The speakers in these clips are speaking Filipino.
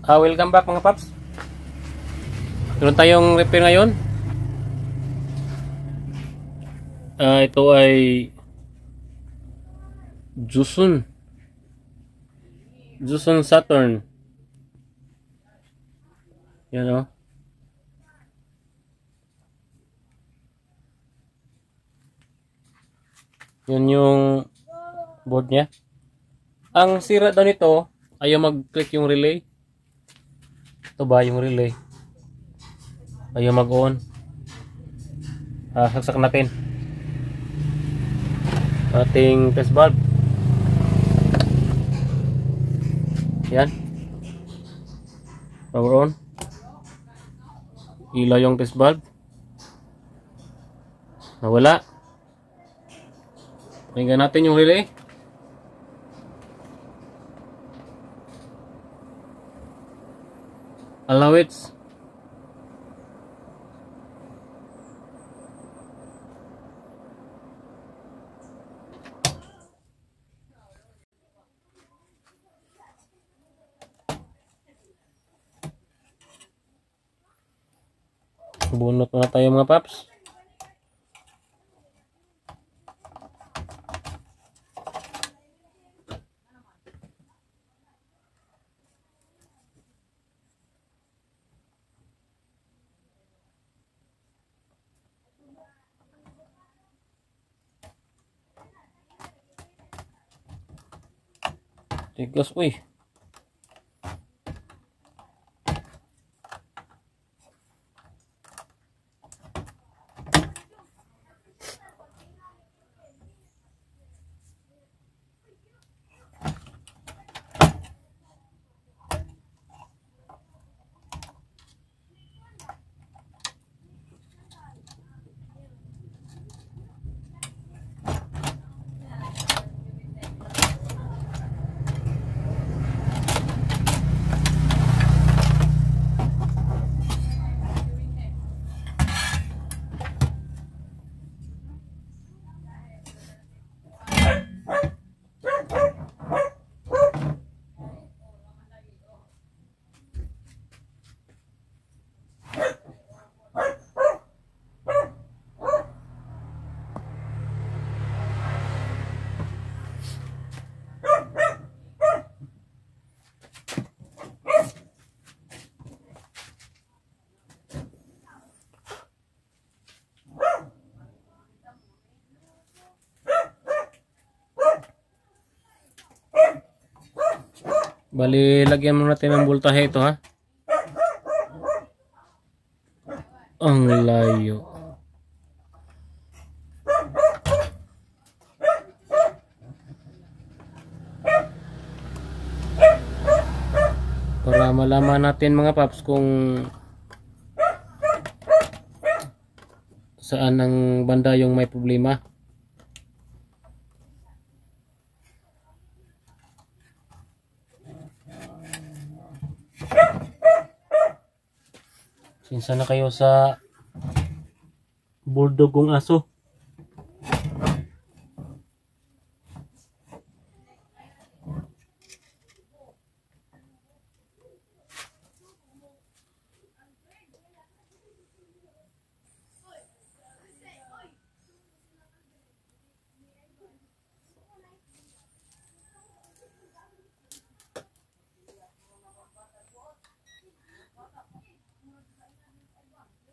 Welcome back mga paps. Meron tayong repair ngayon. Ito ay Jusun Saturn. Yan o. Yan yung board niya. Ang sira daw nito, ayaw mag-click yung relay. Ito ba yung relay? Ayaw mag-on. Saksak natin ating test valve. Yan. Power on. Ilaw yung test valve. Nawala. Pakinggan natin yung relay. Allowits. Bunot na tayo mga paps. Tiglas, uy. Bali, lagyan muna natin ng voltahe ito ha. Ang layo. Para malaman natin mga paps kung saan ang banda yung may problema. Sinsa na kayo sa bulldog kong aso.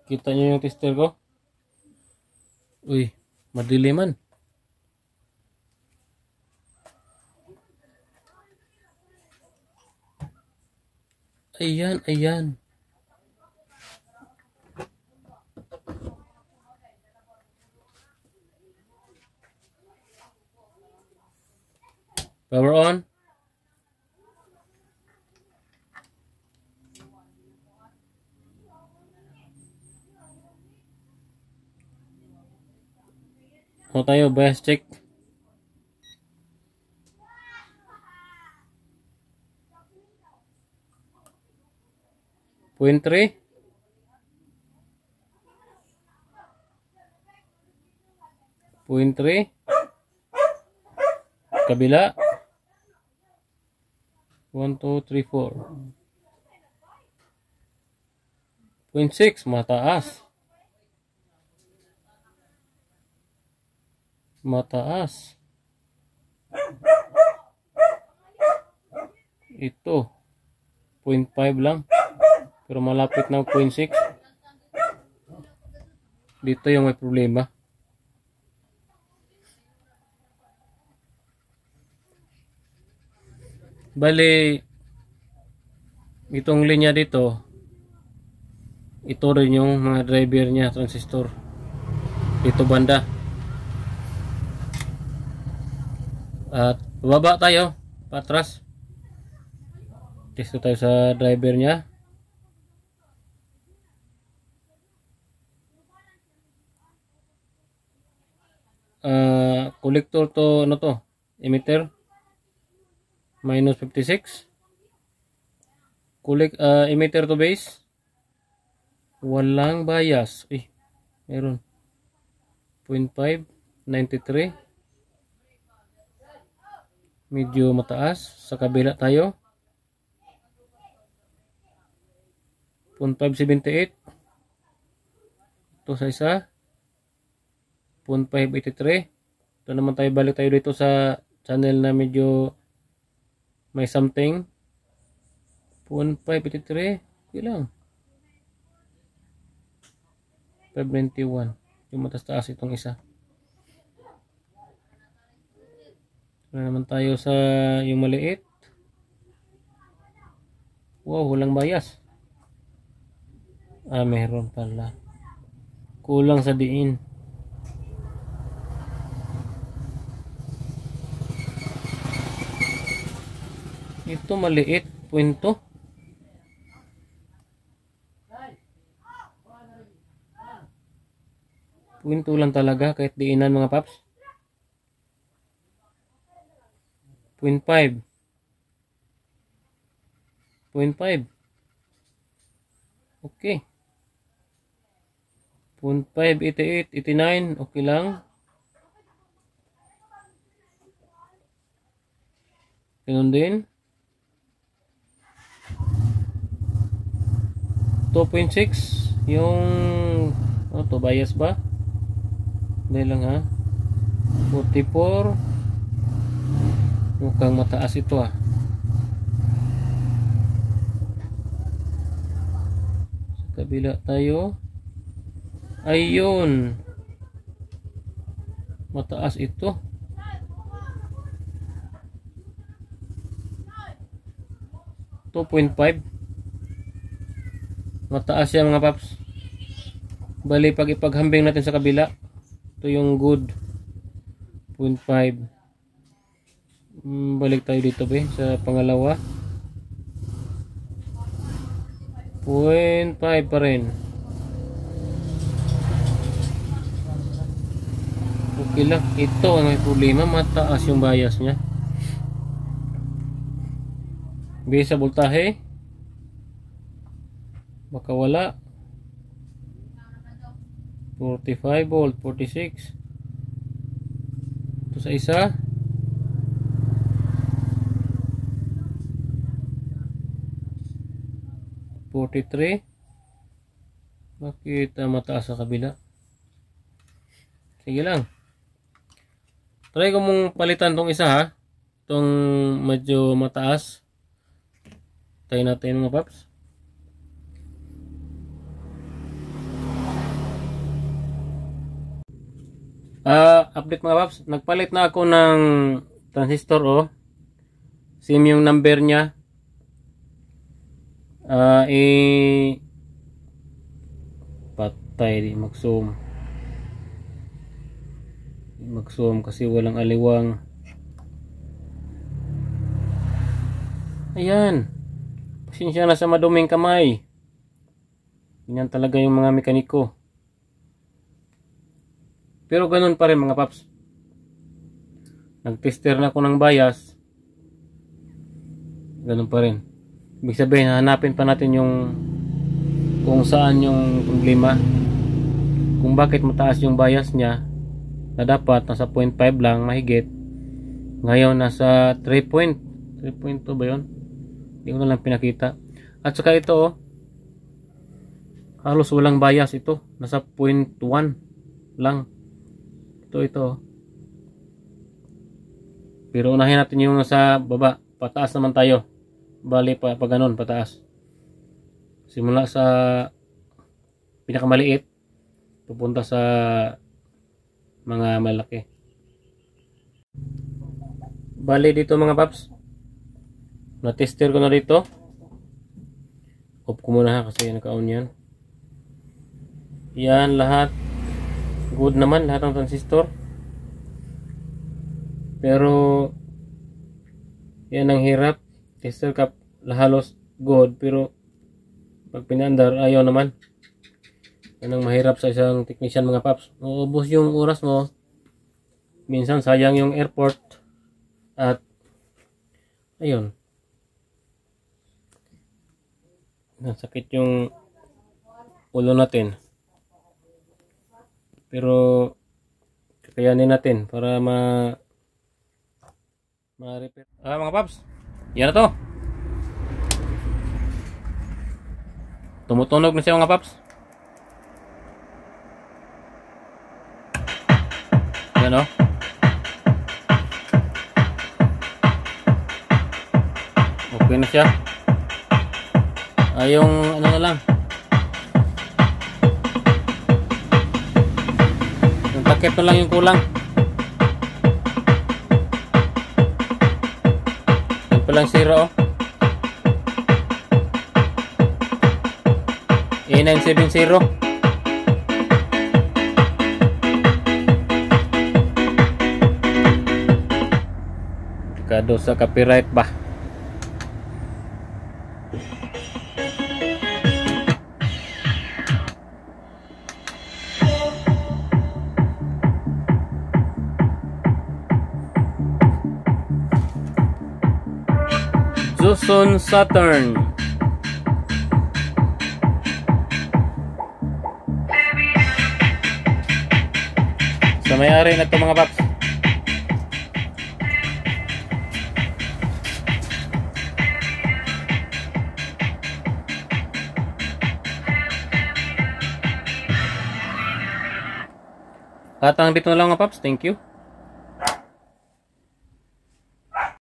Kita nyo yung tester ko? Uy, madiliman. Ayan, ayan. Power on. O tayo, bias check. Point 3. Point 3. Kabila. 1, 2, 3, 4. 0.6 mataas. Mataas. Ito 0.5 lang. Pero malapit na 0.6. Dito yung may problema. Bali, itong linya dito, ito rin yung mga driver niya, transistor. Dito banda. At bababa tayo, patras. Dito tayo sa driver niya. Collector to, ano to? Emitter. Minus 56. Emitter to base. Walang bias. Meron. 0.5. 93. Medyo mataas. Sa kabila tayo. 0.578. Ito sa isa. 0.583. Ito naman tayo, balik tayo dito sa channel na medyo may something. 0.583. Okay lang. 591. Yung mataas-taas itong isa. Ito naman tayo sa yung maliit. Wow, walang bias. Meron pala. Kulang sa diin. Ito maliit, punto. Punto lang talaga kahit diinan mga paps. 0.5. 0.5. Okay. 0.5, 88, 89, okay lang. Ganun din. 2.6 yung ano to, bias ba? Dahil lang ha. 44. Mukhang mataas ito ha. Sa kabila tayo. Ayun. Mataas ito. 2.5. Mataas yan mga paps. Bali pag ipaghambing natin sa kabila, ito yung good. 0.5. Balik tayo dito ba sa pangalawa. 0.5 pa rin. Okay lang. Ito ang may problema, mataas yung bias nya. Base sa voltahe, baka wala. 45 volt, 46. Ito sa isa. $43. Bakit mataas sa kabila? Sige lang. Try ko mong palitan tong isa ha. Itong medyo mataas. Tayo natin mga paps. Update mga paps. Nagpalit na ako ng transistor oh. Same yung number niya. Patay di mag-zoom. Mag-zoom kasi walang aliwang. Ayan. Pasensya na sa maduming kamay. Ganyan talaga yung mga mekaniko. Pero ganun pa rin mga paps. Nag-tester na ako ng bias. Ganun pa rin. Ibig sabihin, hanapin pa natin yung kung saan yung problema. Kung bakit mataas yung bias niya na dapat nasa 0.5 lang mahigit. Ngayon nasa 3.2 ba yun? Hindi ko na lang pinakita. At saka ito oh. halos walang bias ito. Nasa 0.1 lang. Ito. Pero unahin natin yung sa baba. Pataas naman tayo. Bali pa ganun, pataas. Simula sa pinakamaliit pupunta sa mga malaki. Bali dito mga paps, na-tester ko na dito. Off ko muna ha kasi naka-on yan. Yan lahat good naman, lahat ng transistor. Pero yan ang hirap. Tester cap halos good, pero pag pinandar ayaw naman. Yan ang mahirap sa isang technician mga paps. Uubos yung oras mo. Minsan sayang yung airport. At ayun, nasakit yung ulo natin. Pero kakayanin natin para ma-repair. Mga paps, yan na to. Tumutunog na siya mga paps. Yan o. Okay na siya. Yung ano na lang, yung takip na lang yung kulang. Yan palang zero. A970. Kado sa copyright ba? Zuson Saturn. Sa may-ari na ito mga paps. At ang dito na lang mga paps. Thank you.